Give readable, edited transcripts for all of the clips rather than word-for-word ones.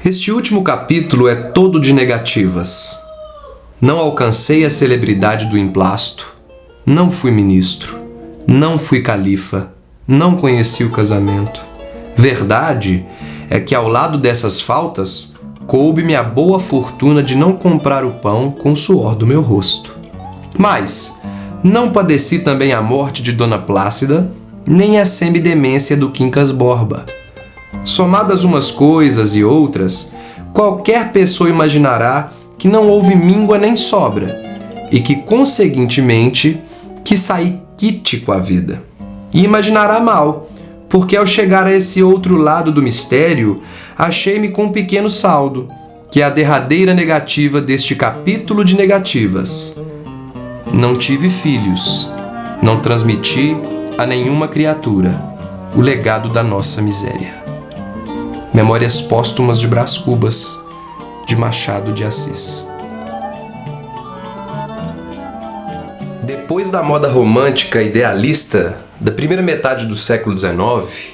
Este último capítulo é todo de negativas. Não alcancei a celebridade do emplasto, não fui ministro, não fui califa, não conheci o casamento. Verdade é que ao lado dessas faltas, coube-me a boa fortuna de não comprar o pão com o suor do meu rosto. Mas não padeci também a morte de Dona Plácida, nem a semidemência do Quincas Borba. Somadas umas coisas e outras, qualquer pessoa imaginará que não houve míngua nem sobra, e que, conseguintemente, que saí quite com a vida. E imaginará mal, porque ao chegar a esse outro lado do mistério, achei-me com um pequeno saldo, que é a derradeira negativa deste capítulo de negativas. Não tive filhos, não transmiti a nenhuma criatura o legado da nossa miséria. Memórias Póstumas de Brás Cubas, de Machado de Assis. Depois da moda romântica idealista da primeira metade do século XIX,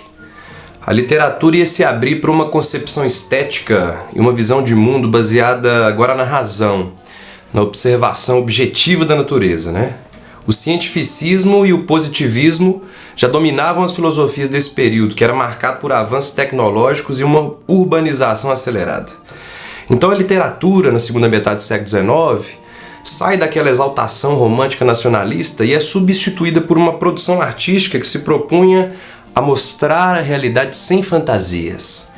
a literatura ia se abrir para uma concepção estética e uma visão de mundo baseada agora na razão, na observação objetiva da natureza, né? O cientificismo e o positivismo já dominavam as filosofias desse período, que era marcado por avanços tecnológicos e uma urbanização acelerada. Então a literatura, na segunda metade do século XIX, sai daquela exaltação romântica nacionalista e é substituída por uma produção artística que se propunha a mostrar a realidade sem fantasias,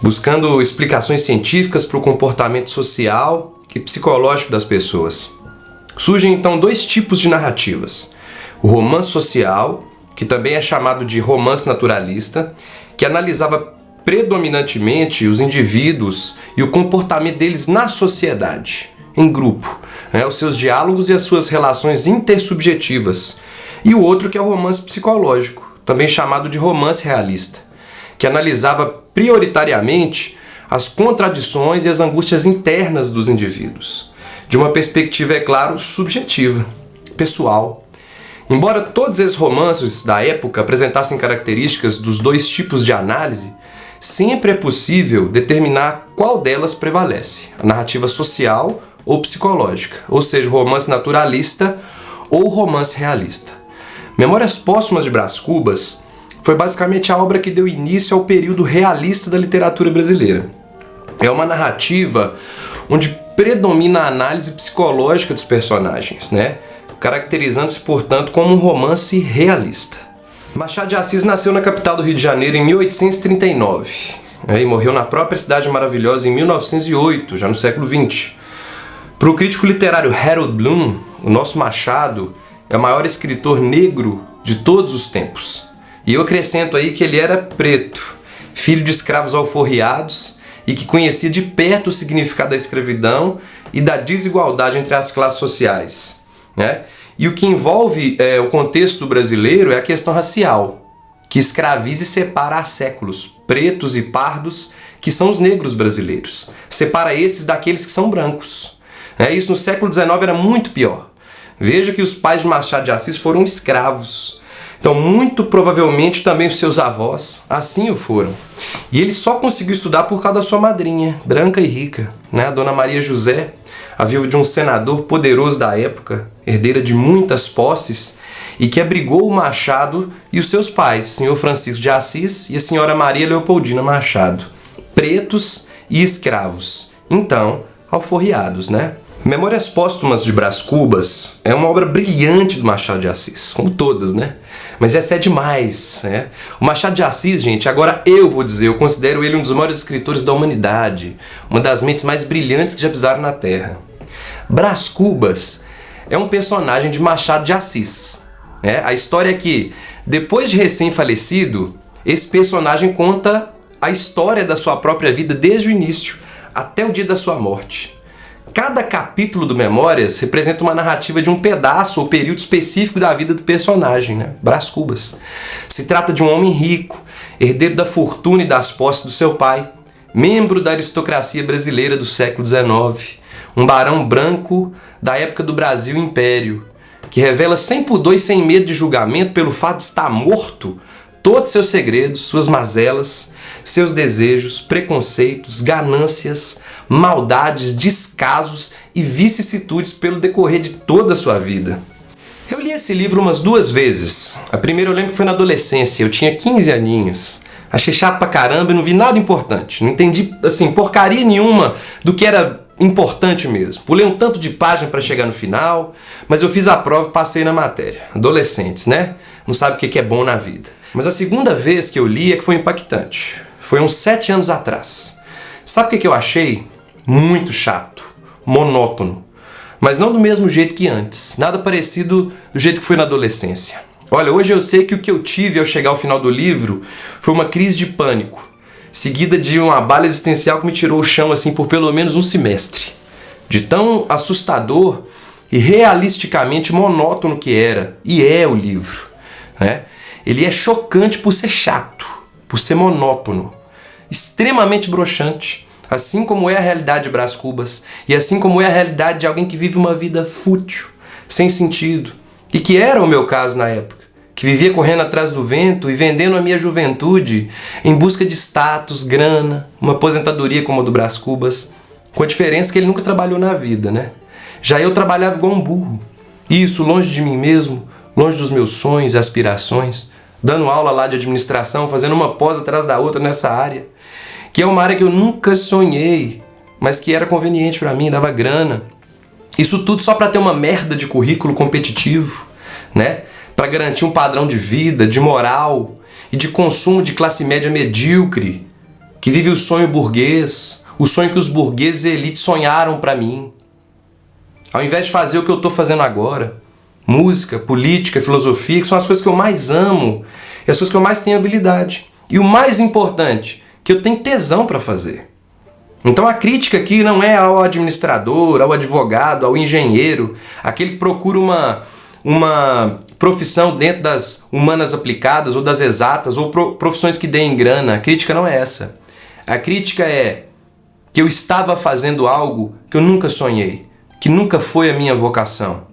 buscando explicações científicas para o comportamento social e psicológico das pessoas. Surgem então dois tipos de narrativas: o romance social, que também é chamado de romance naturalista, que analisava predominantemente os indivíduos e o comportamento deles na sociedade, em grupo, os seus diálogos e as suas relações intersubjetivas, e o outro que é o romance psicológico, também chamado de romance realista, que analisava prioritariamente as contradições e as angústias internas dos indivíduos, de uma perspectiva, é claro, subjetiva, pessoal. Embora todos esses romances da época apresentassem características dos dois tipos de análise, sempre é possível determinar qual delas prevalece, a narrativa social ou psicológica, ou seja, o romance naturalista ou o romance realista. Memórias Póstumas de Brás Cubas foi basicamente a obra que deu início ao período realista da literatura brasileira. É uma narrativa onde predomina a análise psicológica dos personagens, caracterizando-se, portanto, como um romance realista. Machado de Assis nasceu na capital do Rio de Janeiro em 1839 e morreu na própria cidade maravilhosa em 1908, já no século XX. Para o crítico literário Harold Bloom, o nosso Machado é o maior escritor negro de todos os tempos. E eu acrescento aí que ele era preto, filho de escravos alforriados e que conhecia de perto o significado da escravidão e da desigualdade entre as classes sociais, E o que envolve o contexto brasileiro é a questão racial, que escraviza e separa há séculos pretos e pardos, que são os negros brasileiros. Separa esses daqueles que são brancos. Isso no século XIX era muito pior. Veja que os pais de Machado de Assis foram escravos. Então, muito provavelmente também os seus avós assim o foram. E ele só conseguiu estudar por causa da sua madrinha, branca e rica, a Dona Maria José, a viúva de um senador poderoso da época, herdeira de muitas posses, e que abrigou o Machado e os seus pais, senhor Francisco de Assis e a senhora Maria Leopoldina Machado, pretos e escravos, então alforriados, Memórias Póstumas de Brás Cubas é uma obra brilhante do Machado de Assis, como todas, Mas essa é demais, O Machado de Assis, gente, agora eu vou dizer, eu considero ele um dos maiores escritores da humanidade, uma das mentes mais brilhantes que já pisaram na Terra. Brás Cubas é um personagem de Machado de Assis. A história é que, depois de recém-falecido, esse personagem conta a história da sua própria vida desde o início até o dia da sua morte. Cada capítulo do Memórias representa uma narrativa de um pedaço ou período específico da vida do personagem, Brás Cubas. Se trata de um homem rico, herdeiro da fortuna e das posses do seu pai, membro da aristocracia brasileira do século XIX, um barão branco da época do Brasil Império, que revela sem pudor e sem medo de julgamento pelo fato de estar morto todos seus segredos, suas mazelas, seus desejos, preconceitos, ganâncias, maldades, descasos e vicissitudes pelo decorrer de toda a sua vida. Eu li esse livro umas 2 vezes. A primeira eu lembro que foi na adolescência, eu tinha 15 aninhos. Achei chato pra caramba e não vi nada importante. Não entendi, assim, porcaria nenhuma do que era importante mesmo. Pulei um tanto de página para chegar no final, mas eu fiz a prova e passei na matéria. Adolescentes, né? Não sabe o que é bom na vida. Mas a segunda vez que eu li é que foi impactante. Foi uns 7 anos atrás. Sabe o que eu achei? Muito chato, monótono. Mas não do mesmo jeito que antes. Nada parecido do jeito que foi na adolescência. Olha, hoje eu sei que o que eu tive ao chegar ao final do livro foi uma crise de pânico, seguida de uma bala existencial que me tirou o chão assim por pelo menos um semestre. De tão assustador e realisticamente monótono que era, e é o livro, né? Ele é chocante por ser chato, por ser monótono, extremamente broxante, assim como é a realidade de Brás Cubas e assim como é a realidade de alguém que vive uma vida fútil, sem sentido, e que era o meu caso na época, que vivia correndo atrás do vento e vendendo a minha juventude em busca de status, grana, uma aposentadoria como a do Brás Cubas, com a diferença que ele nunca trabalhou na vida, né? Já eu trabalhava igual um burro, isso longe de mim mesmo, longe dos meus sonhos e aspirações, dando aula lá de administração, fazendo uma pós atrás da outra nessa área, que é uma área que eu nunca sonhei, mas que era conveniente para mim, dava grana. Isso tudo só para ter uma merda de currículo competitivo, né? Para garantir um padrão de vida, de moral e de consumo de classe média medíocre, que vive o sonho burguês, o sonho que os burgueses e elite sonharam para mim. Ao invés de fazer o que eu estou fazendo agora, música, política, filosofia, que são as coisas que eu mais amo e as coisas que eu mais tenho habilidade. E o mais importante, que eu tenho tesão para fazer. Então a crítica aqui não é ao administrador, ao advogado, ao engenheiro, aquele que procura uma profissão dentro das humanas aplicadas ou das exatas ou profissões que deem grana. A crítica não é essa. A crítica é que eu estava fazendo algo que eu nunca sonhei, que nunca foi a minha vocação.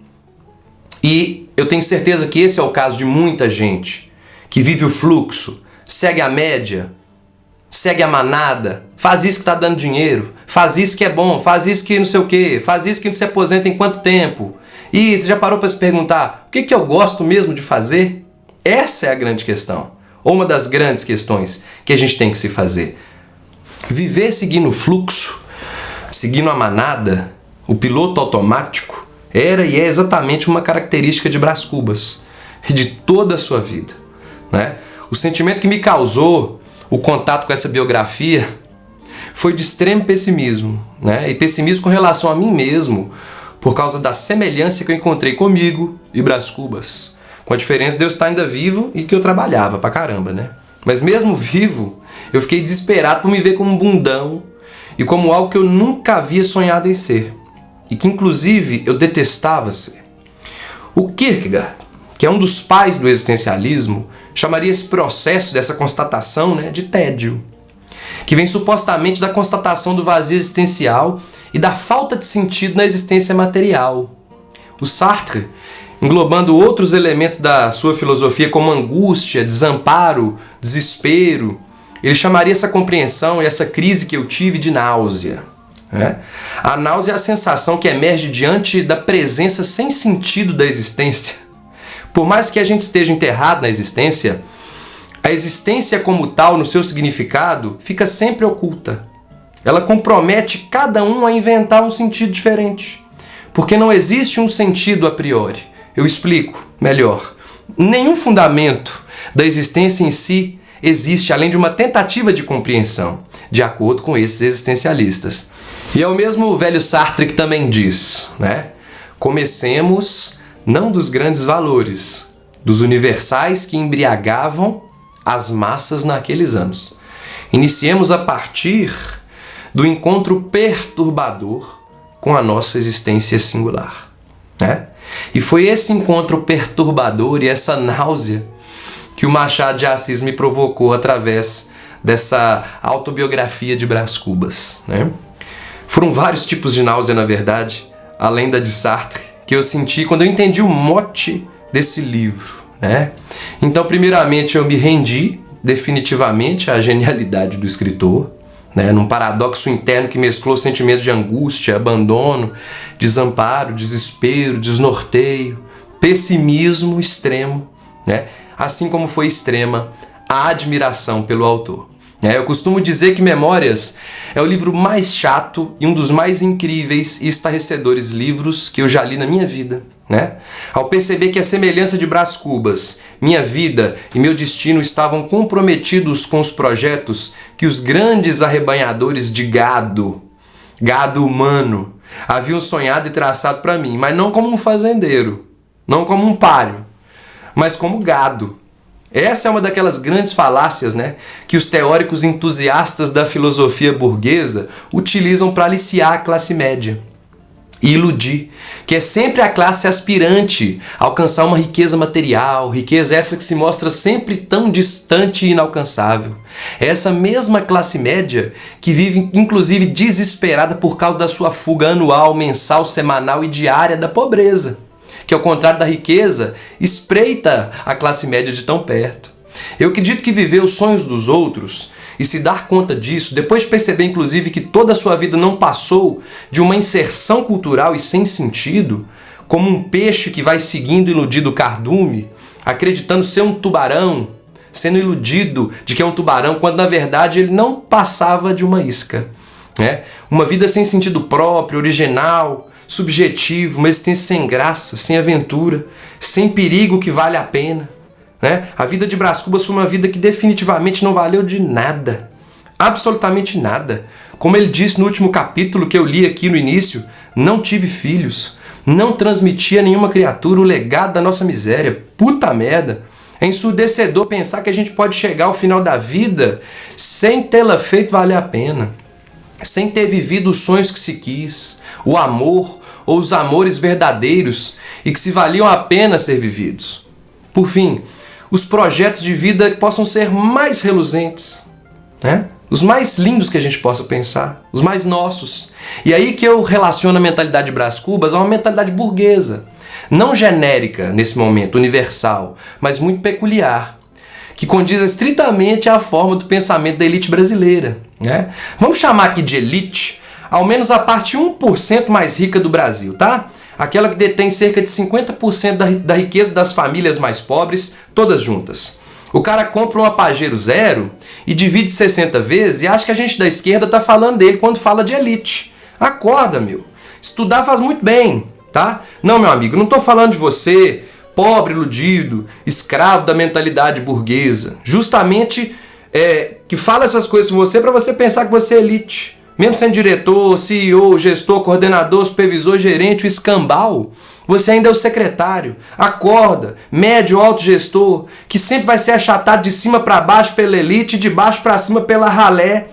E eu tenho certeza que esse é o caso de muita gente que vive o fluxo, segue a média, segue a manada, faz isso que está dando dinheiro, faz isso que é bom, faz isso que não sei o quê, faz isso que não se aposenta em quanto tempo. E você já parou para se perguntar, o que eu gosto mesmo de fazer? Essa é a grande questão, ou uma das grandes questões que a gente tem que se fazer. Viver seguindo o fluxo, seguindo a manada, o piloto automático, era e é exatamente uma característica de Brás Cubas e de toda a sua vida, né? O sentimento que me causou o contato com essa biografia foi de extremo pessimismo, né? E pessimismo com relação a mim mesmo, por causa da semelhança que eu encontrei comigo e Brás Cubas. Com a diferença de eu estar ainda vivo e que eu trabalhava pra caramba, né? Mas mesmo vivo, eu fiquei desesperado por me ver como um bundão e como algo que eu nunca havia sonhado em ser. E que inclusive eu detestava ser. O Kierkegaard, que é um dos pais do existencialismo, chamaria esse processo dessa constatação, né, de tédio, que vem supostamente da constatação do vazio existencial e da falta de sentido na existência material. O Sartre, englobando outros elementos da sua filosofia como angústia, desamparo, desespero, ele chamaria essa compreensão e essa crise que eu tive de náusea. A náusea é a sensação que emerge diante da presença sem sentido da existência. Por mais que a gente esteja enterrado na existência, a existência como tal, no seu significado, fica sempre oculta. Ela compromete cada um a inventar um sentido diferente. Porque não existe um sentido a priori. Eu explico melhor. Nenhum fundamento da existência em si existe além de uma tentativa de compreensão, de acordo com esses existencialistas. E é o mesmo velho Sartre que também diz, né? Comecemos não dos grandes valores, dos universais que embriagavam as massas naqueles anos. Iniciemos a partir do encontro perturbador com a nossa existência singular, né? E foi esse encontro perturbador e essa náusea que o Machado de Assis me provocou através dessa autobiografia de Brás Cubas, né? Foram vários tipos de náusea, na verdade, além da de Sartre, que eu senti quando eu entendi o mote desse livro, né? Então, primeiramente, eu me rendi definitivamente a genialidade do escritor, né? Num paradoxo interno que mesclou sentimentos de angústia, abandono, desamparo, desespero, desnorteio, pessimismo extremo, né? Assim como foi extrema a admiração pelo autor. Eu costumo dizer que Memórias é o livro mais chato e um dos mais incríveis e estarrecedores livros que eu já li na minha vida, né? Ao perceber que a semelhança de Brás Cubas, minha vida e meu destino estavam comprometidos com os projetos que os grandes arrebanhadores de gado humano, haviam sonhado e traçado para mim, mas não como um fazendeiro, não como um páreo, mas como gado. Essa é uma daquelas grandes falácias, né, que os teóricos entusiastas da filosofia burguesa utilizam para aliciar a classe média e iludir, que é sempre a classe aspirante a alcançar uma riqueza material, riqueza essa que se mostra sempre tão distante e inalcançável. É essa mesma classe média que vive, inclusive, desesperada por causa da sua fuga anual, mensal, semanal e diária da pobreza, que, ao contrário da riqueza, espreita a classe média de tão perto. Eu acredito que viver os sonhos dos outros e se dar conta disso, depois de perceber, inclusive, que toda a sua vida não passou de uma inserção cultural e sem sentido, como um peixe que vai seguindo iludido o cardume, acreditando ser um tubarão, sendo iludido de que é um tubarão, quando, na verdade, ele não passava de uma isca, né? Uma vida sem sentido próprio, original, subjetivo, uma existência sem graça, sem aventura, sem perigo que vale a pena, né? A vida de Brás Cubas foi uma vida que definitivamente não valeu de nada, absolutamente nada. Como ele disse no último capítulo que eu li aqui no início, não tive filhos, não transmiti a nenhuma criatura o legado da nossa miséria. Puta merda! É ensurdecedor pensar que a gente pode chegar ao final da vida sem tê-la feito valer a pena, sem ter vivido os sonhos que se quis, o amor ou os amores verdadeiros e que se valiam a pena ser vividos. Por fim, os projetos de vida que possam ser mais reluzentes, né? Os mais lindos que a gente possa pensar, os mais nossos. E aí que eu relaciono a mentalidade de Brás Cubas a uma mentalidade burguesa, não genérica nesse momento, universal, mas muito peculiar, que condiz estritamente à forma do pensamento da elite brasileira, né? Vamos chamar aqui de elite ao menos a parte 1% mais rica do Brasil, tá? Aquela que detém cerca de 50% da riqueza das famílias mais pobres, todas juntas. O cara compra um Pajero Zero e divide 60 vezes e acha que a gente da esquerda tá falando dele quando fala de elite. Acorda, meu. Estudar faz muito bem, tá? Não, meu amigo, não tô falando de você, pobre, iludido, escravo da mentalidade burguesa. Justamente que fala essas coisas com você para você pensar que você é elite. Mesmo sendo diretor, CEO, gestor, coordenador, supervisor, gerente, o escambau, você ainda é o secretário. Acorda, médio, alto gestor, que sempre vai ser achatado de cima para baixo pela elite e de baixo para cima pela ralé.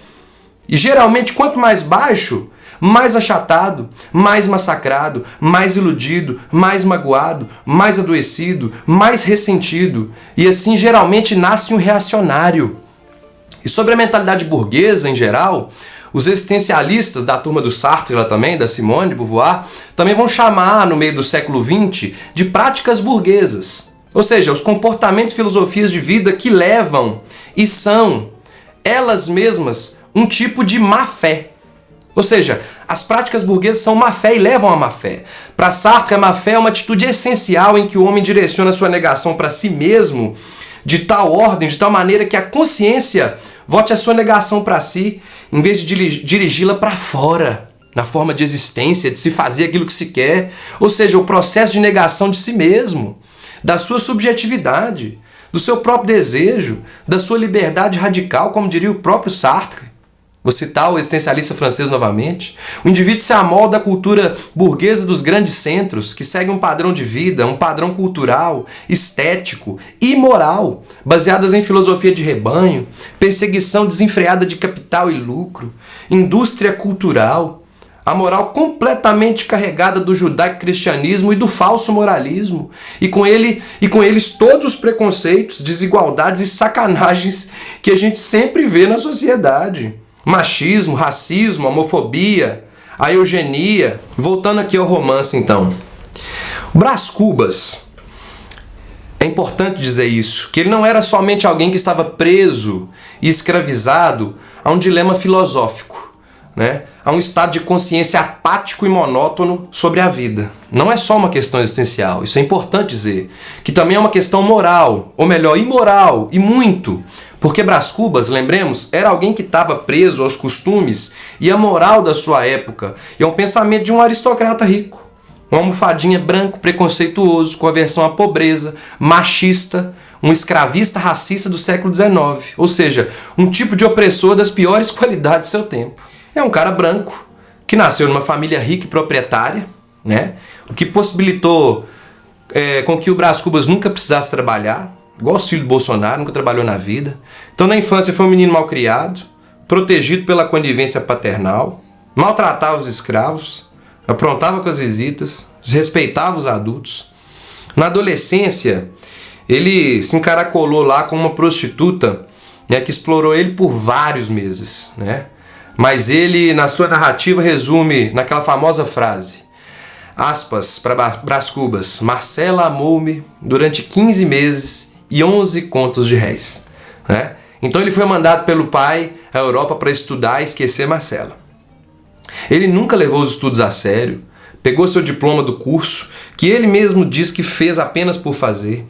E geralmente, quanto mais baixo, mais achatado, mais massacrado, mais iludido, mais magoado, mais adoecido, mais ressentido. E assim, geralmente, nasce um reacionário. E sobre a mentalidade burguesa, em geral, os existencialistas da turma do Sartre lá também, da Simone de Beauvoir, também vão chamar, no meio do século XX, de práticas burguesas. Ou seja, os comportamentos e filosofias de vida que levam e são, elas mesmas, um tipo de má-fé. Ou seja, as práticas burguesas são má-fé e levam a má-fé. Para Sartre, a má-fé é uma atitude essencial em que o homem direciona sua negação para si mesmo de tal ordem, de tal maneira que a consciência vote a sua negação para si, em vez de dirigi-la para fora, na forma de existência, de se fazer aquilo que se quer. Ou seja, o processo de negação de si mesmo, da sua subjetividade, do seu próprio desejo, da sua liberdade radical, como diria o próprio Sartre. Vou citar o existencialista francês novamente. O indivíduo se amolda à cultura burguesa dos grandes centros, que segue um padrão de vida, um padrão cultural, estético e moral, baseadas em filosofia de rebanho, perseguição desenfreada de capital e lucro, indústria cultural, a moral completamente carregada do judaico-cristianismo e do falso moralismo, e com eles todos os preconceitos, desigualdades e sacanagens que a gente sempre vê na sociedade. Machismo, racismo, homofobia, a eugenia. Voltando aqui ao romance, então. Brás Cubas É importante dizer isso, que ele não era somente alguém que estava preso e escravizado a um dilema filosófico, né? A um estado de consciência apático e monótono sobre a vida. Não é só uma questão existencial, isso é importante dizer, que também é uma questão moral, ou melhor, imoral, e muito. Porque Brás Cubas, lembremos, era alguém que estava preso aos costumes e à moral da sua época, e a um pensamento de um aristocrata rico. Um almofadinha branco, preconceituoso, com aversão à pobreza, machista, um escravista racista do século XIX, ou seja, um tipo de opressor das piores qualidades do seu tempo. É um cara branco, que nasceu numa família rica e proprietária, né? O que possibilitou com que o Brás Cubas nunca precisasse trabalhar, igual o filho do Bolsonaro, nunca trabalhou na vida. Então na infância foi um menino mal criado, protegido pela conivência paternal, maltratava os escravos, aprontava com as visitas, desrespeitava os adultos. Na adolescência, ele se encaracolou lá com uma prostituta, né, que explorou ele por vários meses, né? Mas ele, na sua narrativa, resume naquela famosa frase, aspas, para Brás Cubas: Marcela amou-me durante 15 meses e 11 contos de réis. Né? Então ele foi mandado pelo pai à Europa para estudar e esquecer Marcela. Ele nunca levou os estudos a sério, pegou seu diploma do curso, que ele mesmo diz que fez apenas por fazer.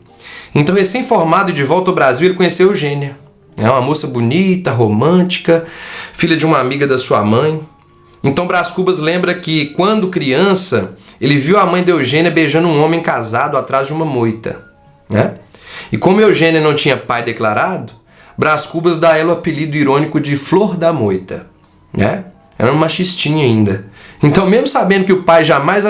Então, recém-formado e de volta ao Brasil, ele conheceu Eugênia. É uma moça bonita, romântica, filha de uma amiga da sua mãe. Então Brás Cubas lembra que, quando criança, ele viu a mãe de Eugênia beijando um homem casado atrás de uma moita. Né? E como Eugênia não tinha pai declarado, Brás Cubas dá a ela o apelido irônico de Flor da Moita. Né? Era uma machistinha ainda. Então, mesmo sabendo que o pai jamais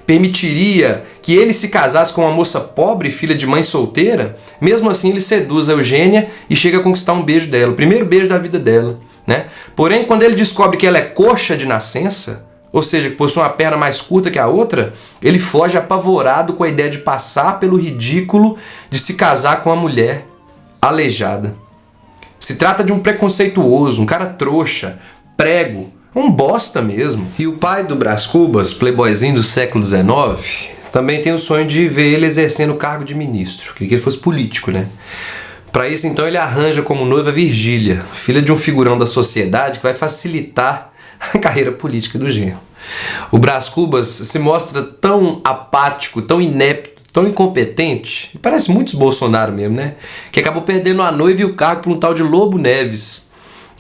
permitiria que ele se casasse com uma moça pobre, filha de mãe solteira, mesmo assim ele seduz a Eugênia e chega a conquistar um beijo dela, o primeiro beijo da vida dela. Né? Porém, quando ele descobre que ela é coxa de nascença, ou seja, que possui uma perna mais curta que a outra, ele foge apavorado com a ideia de passar pelo ridículo de se casar com uma mulher aleijada. Se trata de um preconceituoso, um cara trouxa, prego, um bosta mesmo. E o pai do Brás Cubas, playboyzinho do século XIX, também tem o sonho de ver ele exercendo o cargo de ministro, queria que ele fosse político, né? Para isso, então, ele arranja como noiva Virgília, filha de um figurão da sociedade que vai facilitar a carreira política do genro. O Brás Cubas se mostra tão apático, tão inepto, tão incompetente, parece muitos Bolsonaro mesmo, né? Que acabou perdendo a noiva e o cargo por um tal de Lobo Neves.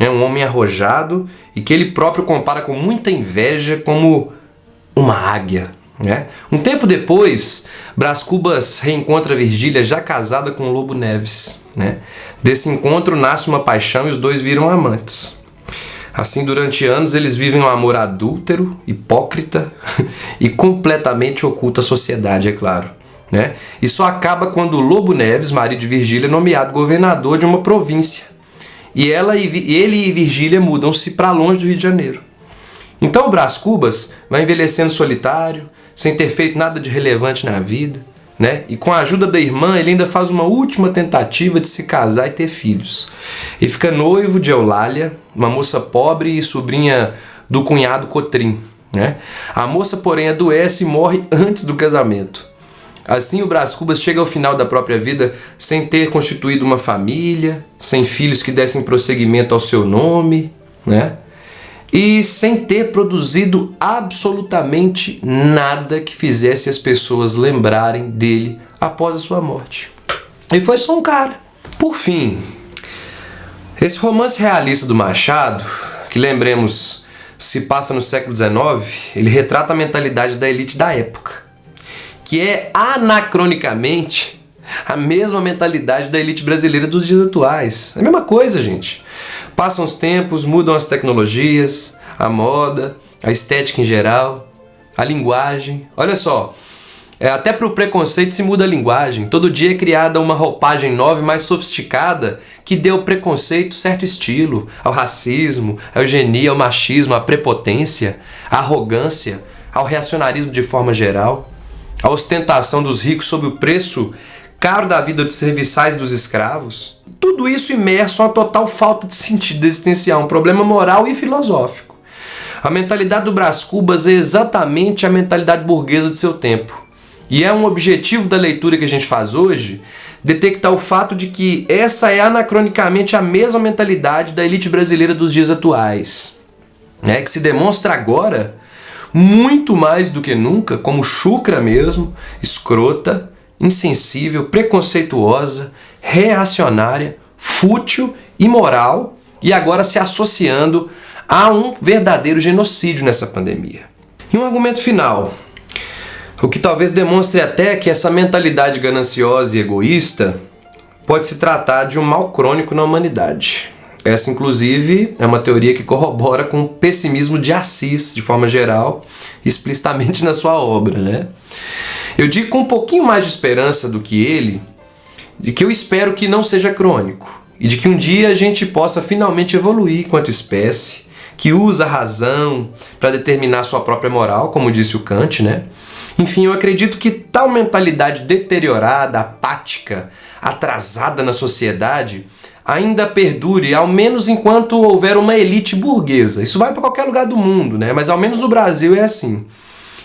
É um homem arrojado e que ele próprio compara com muita inveja como uma águia. Né? Um tempo depois, Brás Cubas reencontra Virgília já casada com Lobo Neves. Né? Desse encontro nasce uma paixão e os dois viram amantes. Assim, durante anos, eles vivem um amor adúltero, hipócrita e completamente oculto à sociedade, é claro. Né? E só acaba quando Lobo Neves, marido de Virgília, é nomeado governador de uma província. E ele e Virgília mudam-se para longe do Rio de Janeiro. Então o Brás Cubas vai envelhecendo solitário, sem ter feito nada de relevante na vida, né? E com a ajuda da irmã, ele ainda faz uma última tentativa de se casar e ter filhos. E fica noivo de Eulália, uma moça pobre e sobrinha do cunhado Cotrim. Né? A moça, porém, adoece e morre antes do casamento. Assim, o Brás Cubas chega ao final da própria vida sem ter constituído uma família, sem filhos que dessem prosseguimento ao seu nome, né? E sem ter produzido absolutamente nada que fizesse as pessoas lembrarem dele após a sua morte. Ele foi só um cara. Por fim, esse romance realista do Machado, que lembremos se passa no século XIX, ele retrata a mentalidade da elite da época, que é anacronicamente a mesma mentalidade da elite brasileira dos dias atuais. É a mesma coisa, gente. Passam os tempos, mudam as tecnologias, a moda, a estética em geral, a linguagem. Olha só, até para o preconceito se muda a linguagem. Todo dia é criada uma roupagem nova e mais sofisticada que dê ao preconceito certo estilo, ao racismo, à eugenia, ao machismo, à prepotência, à arrogância, ao reacionarismo de forma geral, a ostentação dos ricos sob o preço caro da vida dos serviçais dos escravos. Tudo isso imerso a uma total falta de sentido existencial, um problema moral e filosófico. A mentalidade do Brás Cubas é exatamente a mentalidade burguesa de seu tempo. E é um objetivo da leitura que a gente faz hoje detectar o fato de que essa é anacronicamente a mesma mentalidade da elite brasileira dos dias atuais, né? Que se demonstra agora muito mais do que nunca como chucra mesmo, escrota, insensível, preconceituosa, reacionária, fútil, imoral e agora se associando a um verdadeiro genocídio nessa pandemia. E um argumento final, o que talvez demonstre até que essa mentalidade gananciosa e egoísta pode se tratar de um mal crônico na humanidade. Essa, inclusive, é uma teoria que corrobora com o pessimismo de Assis, de forma geral, explicitamente na sua obra, né? Eu digo com um pouquinho mais de esperança do que ele, de que eu espero que não seja crônico, e de que um dia a gente possa finalmente evoluir enquanto espécie, que usa a razão para determinar sua própria moral, como disse o Kant, né? Enfim, eu acredito que tal mentalidade deteriorada, apática, atrasada na sociedade ainda perdure, ao menos enquanto houver uma elite burguesa. Isso vai para qualquer lugar do mundo, né? Mas ao menos no Brasil é assim.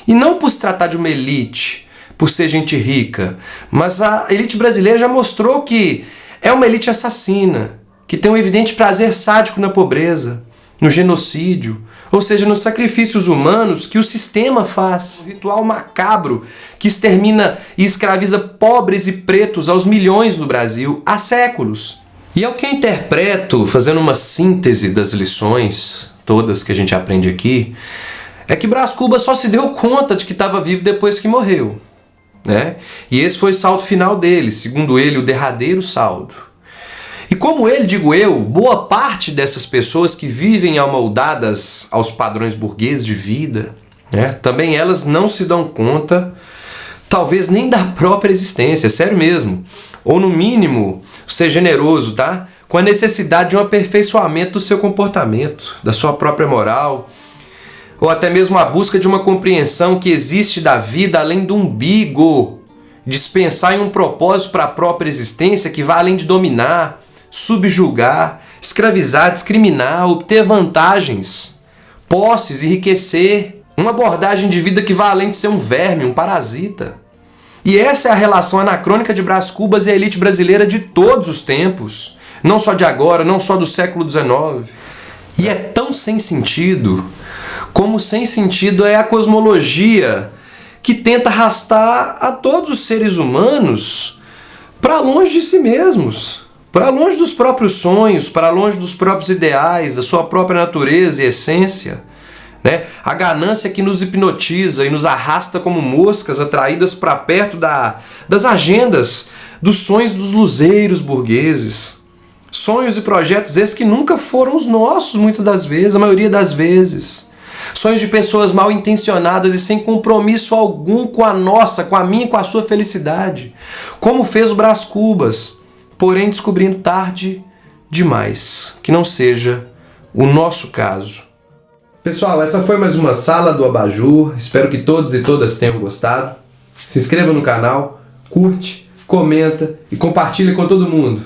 E não por se tratar de uma elite, por ser gente rica, mas a elite brasileira já mostrou que é uma elite assassina, que tem um evidente prazer sádico na pobreza, no genocídio, ou seja, nos sacrifícios humanos que o sistema faz. Um ritual macabro que extermina e escraviza pobres e pretos aos milhões no Brasil há séculos. E é o que eu interpreto, fazendo uma síntese das lições todas que a gente aprende aqui, é que Brás Cubas só se deu conta de que estava vivo depois que morreu, né? E esse foi o saldo final dele, segundo ele, o derradeiro saldo. E como ele, digo eu, boa parte dessas pessoas que vivem amoldadas aos padrões burgueses de vida, né, também elas não se dão conta, talvez nem da própria existência, sério mesmo. Ou no mínimo, ser generoso, tá? Com a necessidade de um aperfeiçoamento do seu comportamento, da sua própria moral, ou até mesmo a busca de uma compreensão que existe da vida além do umbigo, dispensar em um propósito para a própria existência que vai além de dominar, subjugar, escravizar, discriminar, obter vantagens, posses, enriquecer. Uma abordagem de vida que vai além de ser um verme, um parasita. E essa é a relação anacrônica de Brás Cubas e a elite brasileira de todos os tempos. Não só de agora, não só do século XIX. E é tão sem sentido, como sem sentido é a cosmologia que tenta arrastar a todos os seres humanos para longe de si mesmos. Para longe dos próprios sonhos, para longe dos próprios ideais, da sua própria natureza e essência, né? A ganância que nos hipnotiza e nos arrasta como moscas atraídas para perto das agendas, dos sonhos dos luzeiros burgueses. Sonhos e projetos esses que nunca foram os nossos, muitas das vezes, a maioria das vezes. Sonhos de pessoas mal intencionadas e sem compromisso algum com a nossa, com a minha e com a sua felicidade. Como fez o Brás Cubas, porém descobrindo tarde demais que não seja o nosso caso. Pessoal, essa foi mais uma Sala do Abajur. Espero que todos e todas tenham gostado. Se inscreva no canal, curte, comenta e compartilhe com todo mundo.